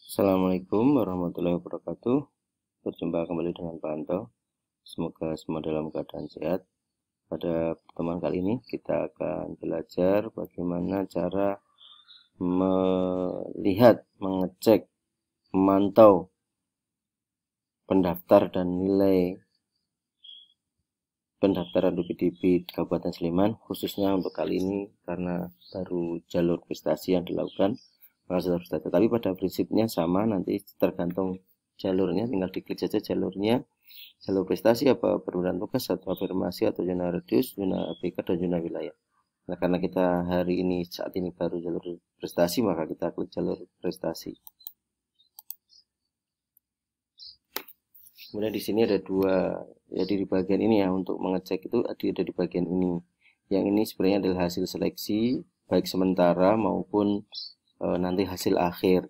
Assalamualaikum warahmatullahi wabarakatuh. Berjumpa kembali dengan Pak Anto. Semoga semua dalam keadaan sehat. Pada pertemuan kali ini kita akan belajar bagaimana cara melihat, mengecek, memantau pendaftar dan nilai pendaftaran UPDB di Kabupaten Sleman, khususnya untuk kali ini karena baru jalur prestasi yang dilakukan. Tapi pada prinsipnya sama, nanti tergantung jalurnya, tinggal diklik saja jalurnya, jalur prestasi apa perwira tugas atau afirmasi atau zona radius, zona ABK dan zona wilayah. Nah, karena kita hari ini saat ini baru jalur prestasi, maka kita klik jalur prestasi. Kemudian di sini ada dua, jadi di bagian ini ya untuk mengecek itu ada di bagian ini. Yang ini sebenarnya adalah hasil seleksi baik sementara maupun nanti hasil akhir.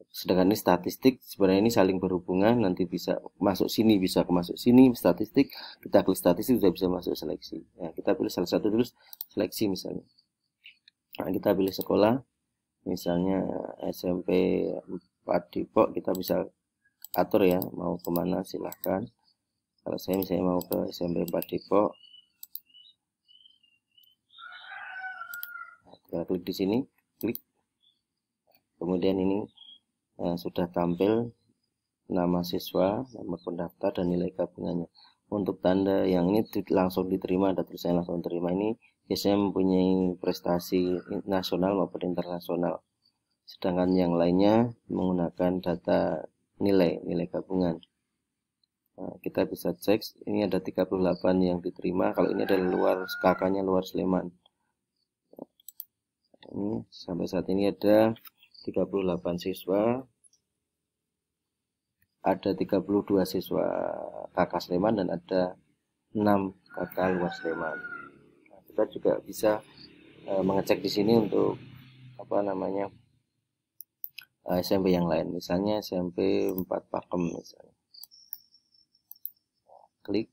Sedangkan ini statistik, sebenarnya ini saling berhubungan, nanti bisa masuk sini, bisa masuk sini, statistik, kita klik statistik sudah bisa masuk seleksi. Nah, kita pilih salah satu dulu, seleksi misalnya. Nah, kita pilih sekolah, misalnya SMP 4 Depok, kita bisa atur ya, mau kemana silahkan. Kalau saya misalnya mau ke SMP 4 Depok, nah, kita klik di sini, klik. Kemudian ini sudah tampil nama siswa, nomor pendaftar, dan nilai gabungannya. Untuk tanda yang ini langsung diterima, ada tulisannya langsung diterima, ini biasanya mempunyai prestasi nasional maupun internasional. Sedangkan yang lainnya menggunakan data nilai gabungan. Nah, kita bisa cek, ini ada 38 yang diterima, kalau ini adalah luar, kakaknya luar Sleman. Ini sampai saat ini ada 38 siswa, ada 32 siswa KK Sleman dan ada 6 KK luar Sleman. Nah, kita juga bisa mengecek di sini untuk SMP yang lain, misalnya SMP 4 Pakem misalnya. Klik.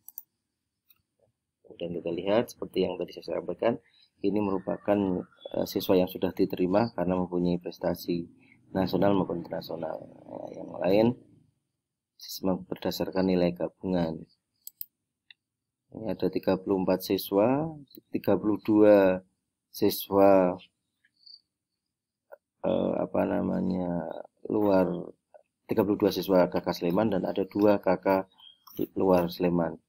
Kemudian kita lihat seperti yang tadi saya sampaikan, ini merupakan siswa yang sudah diterima karena mempunyai prestasi nasional maupun internasional. Nah, yang lain berdasarkan nilai gabungan. Ini ada 34 siswa, 32 siswa luar, 32 siswa KK Sleman dan ada 2 KK luar Sleman.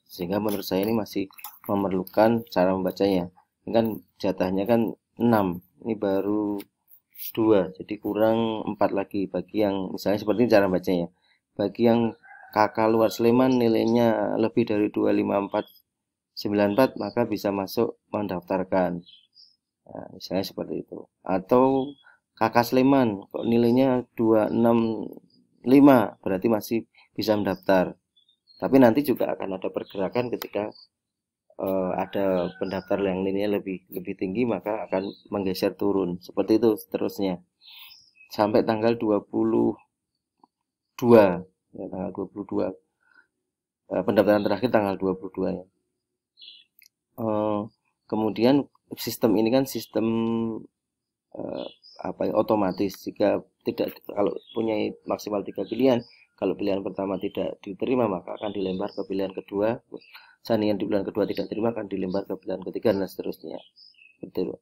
Sehingga menurut saya ini masih memerlukan cara membacanya. Ini kan jatahnya kan 6, ini baru 2, jadi kurang 4 lagi. Bagi yang misalnya seperti ini cara bacanya. Bagi yang KK luar Sleman nilainya lebih dari 25494, maka bisa masuk mendaftarkan. Nah, misalnya seperti itu. Atau KK Sleman kok nilainya 265, berarti masih bisa mendaftar. Tapi nanti juga akan ada pergerakan ketika ada pendaftar yang nilainya lebih tinggi, maka akan menggeser turun. Seperti itu seterusnya. Sampai tanggal 22, ya, tanggal 22. Pendaftaran terakhir tanggal 22 ya. Kemudian sistem ini kan sistem otomatis. Jika tidak, kalau punya maksimal 3 pilihan, kalau pilihan pertama tidak diterima maka akan dilempar ke pilihan kedua. Seandainya di pilihan kedua tidak diterima akan dilempar ke pilihan ketiga dan seterusnya. Betul.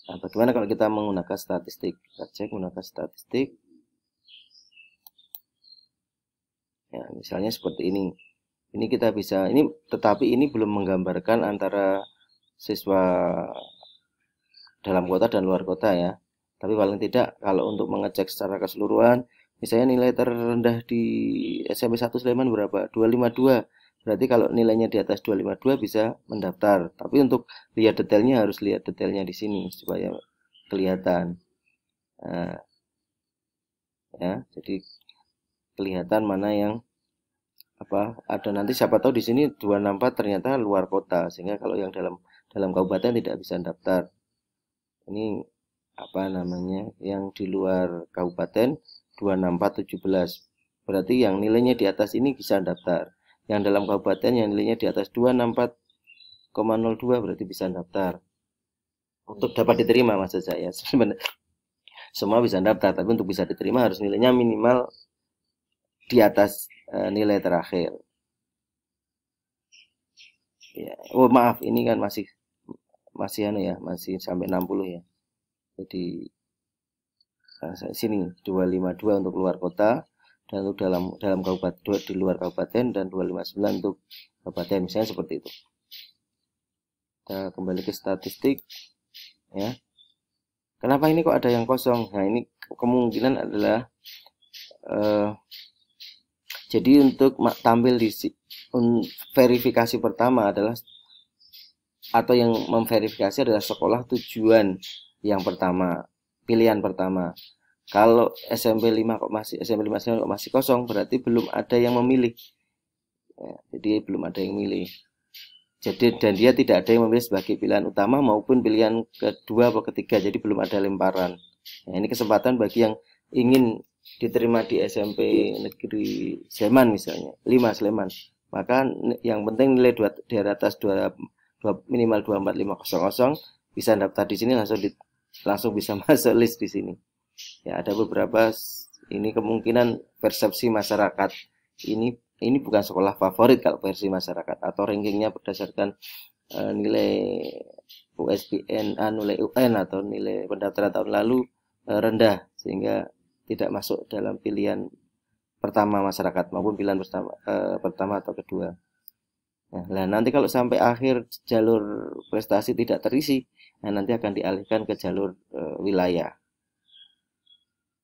Nah, bagaimana kalau kita menggunakan statistik? Kita cek menggunakan statistik. Ya, misalnya seperti ini. Ini kita bisa, ini tetapi ini belum menggambarkan antara siswa dalam kota dan luar kota ya. Tapi paling tidak kalau untuk mengecek secara keseluruhan, misalnya nilai terendah di SMP 1 Sleman berapa? 252. Berarti kalau nilainya di atas 252 bisa mendaftar. Tapi untuk lihat detailnya harus lihat detailnya di sini supaya kelihatan. Nah, ya, jadi kelihatan mana yang ada nanti siapa tahu di sini 264 ternyata luar kota, sehingga kalau yang dalam kabupaten tidak bisa daftar. Ini yang di luar kabupaten 26417, berarti yang nilainya di atas ini bisa daftar. Yang dalam kabupaten yang nilainya di atas 264,02 berarti bisa daftar untuk dapat diterima maksud saya. semua bisa daftar, tapi untuk bisa diterima harus nilainya minimal di atas nilai terakhir. Ya. Oh maaf, ini kan masih masih sampai 60 ya. Jadi sini 252 untuk luar kota, dan untuk dalam kabupaten, di luar kabupaten, dan 259 untuk kabupaten, misalnya seperti itu. Kita kembali ke statistik ya. Kenapa ini kok ada yang kosong? Nah, ini kemungkinan adalah jadi untuk tampil di verifikasi pertama adalah, atau yang memverifikasi adalah sekolah tujuan yang pertama, pilihan pertama. Kalau SMP 5 kok masih kosong, berarti belum ada yang memilih. Ya, jadi belum ada yang milih. Jadi, dan dia tidak ada yang memilih sebagai pilihan utama maupun pilihan kedua atau ketiga. Jadi belum ada lemparan. Nah, ini kesempatan bagi yang ingin diterima di SMP Negeri Sleman misalnya, 5 Sleman. Maka yang penting nilai di atas minimal 24500 bisa daftar di sini, langsung bisa masuk list di sini. Ya, ada beberapa, ini kemungkinan persepsi masyarakat. Ini bukan sekolah favorit kalau versi masyarakat, atau rankingnya berdasarkan nilai USBN, nilai UN atau nilai pendaftaran tahun lalu rendah, sehingga tidak masuk dalam pilihan pertama masyarakat maupun pilihan pertama atau kedua. Nah, nanti kalau sampai akhir jalur prestasi tidak terisi, nanti akan dialihkan ke jalur wilayah,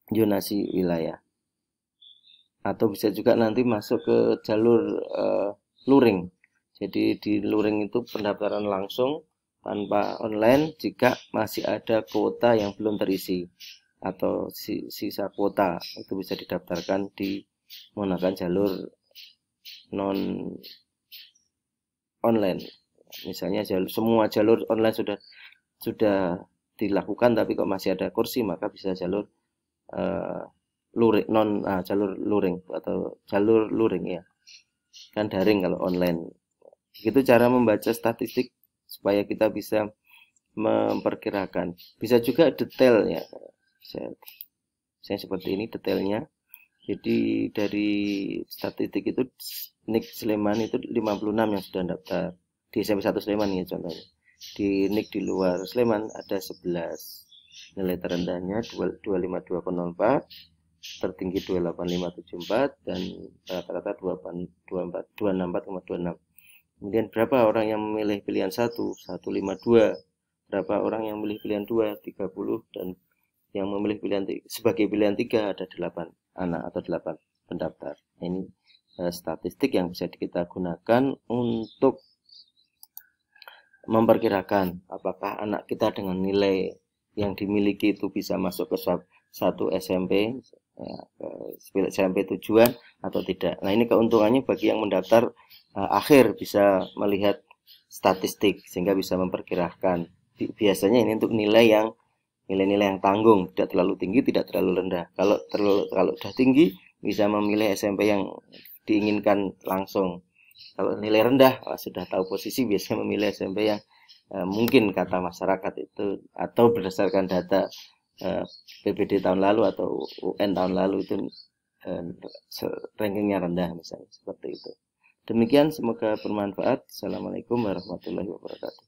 zonasi wilayah, atau bisa juga nanti masuk ke jalur luring. Jadi di luring itu pendaftaran langsung tanpa online jika masih ada kuota yang belum terisi, atau sisa kuota itu bisa didaftarkan di menggunakan jalur non online. Misalnya semua jalur online sudah dilakukan, tapi kok masih ada kursi, maka bisa jalur luring, jalur luring atau jalur luring ya. Kan daring kalau online. Begitu cara membaca statistik supaya kita bisa memperkirakan. Bisa juga detail ya. Saya seperti ini detailnya. Jadi dari statistik itu NIK Sleman itu 56 yang sudah daftar di SMP 1 Sleman ya contohnya. Di NIK di luar Sleman ada 11. Nilai terendahnya 25204, tertinggi 28574, dan rata-rata 264,26. Kemudian berapa orang yang memilih pilihan 152, berapa orang yang memilih pilihan 2, 30, dan yang memilih sebagai pilihan 3 ada 8 anak atau 8 pendaftar. Ini statistik yang bisa kita gunakan untuk memperkirakan apakah anak kita dengan nilai yang dimiliki itu bisa masuk ke satu SMP, SMP tujuan atau tidak. Nah, ini keuntungannya bagi yang mendaftar akhir bisa melihat statistik sehingga bisa memperkirakan. Biasanya ini untuk nilai-nilai yang tanggung, tidak terlalu tinggi, tidak terlalu rendah. Kalau sudah tinggi, bisa memilih SMP yang diinginkan langsung. Kalau nilai rendah, sudah tahu posisi, biasanya memilih SMP yang mungkin kata masyarakat itu, atau berdasarkan data PBD tahun lalu atau UN tahun lalu itu rankingnya rendah misalnya, seperti itu. Demikian, semoga bermanfaat. Assalamualaikum warahmatullahi wabarakatuh.